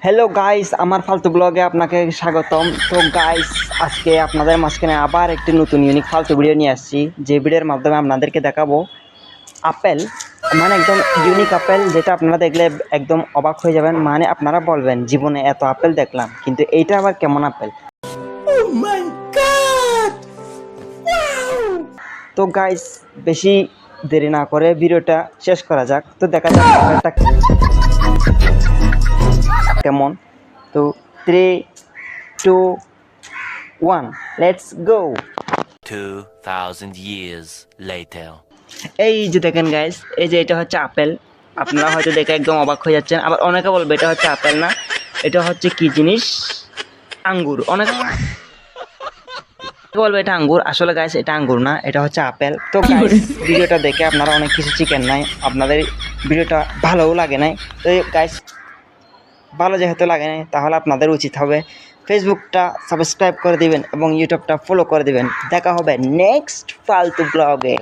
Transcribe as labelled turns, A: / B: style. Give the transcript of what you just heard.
A: Hello guys, আমার ফালতু ব্লগে আপনাকে স্বাগতম। তো গাইস, আজকে আপনাদের মাঝখানে আবার একটি নতুন ইউনিক ফালতু ভিডিও নিয়ে আসছি, যে ভিডিওর মাধ্যমে আপনাদেরকে দেখাবো আপেল, মানে একদম ইউনিক আপেল, যেটা আপনারা দেখলে একদম অবাক হয়ে যাবেন। মানে আপনারা বলবেন জীবনে এত আপেল দেখলাম, কিন্তু এইটা আবার কেমন আপেল। তো গাইস, বেশি দেরি না করে ভিডিওটা শেষ করা যাক। তো দেখা যাক আপেলটা কেমন। তো 3, 2, 1, লেটস গো।
B: 2000 years later.
A: এই যে দেখেন গাইস, এই যে এটা হচ্ছে আপেল। আপনারা হয়তো দেখে একদম অবাক হয়ে যাচ্ছেন, আবার অনেকে বলবে এটা হচ্ছে আপেল না, এটা হচ্ছে কি জিনিস, আঙ্গুর। অনেকে বলবে এটা আঙ্গুর, আসলে গাইস এটা আঙ্গুর না, এটা হচ্ছে আপেল। তো গাইস, ভিডিওটা দেখে আপনারা অনেক কিছু শিখেন নাই, আপনাদের ভিডিওটা ভালোও লাগে নাই। তো গাইস, ভালো যেহেতু লাগে নাই, তাহলে আপনাদের উচিত হবে ফেসবুকটা সাবস্ক্রাইব করে দিবেন এবং ইউটিউবটা ফলো করে দিবেন। দেখা হবে নেক্সট ফালতু ব্লগে।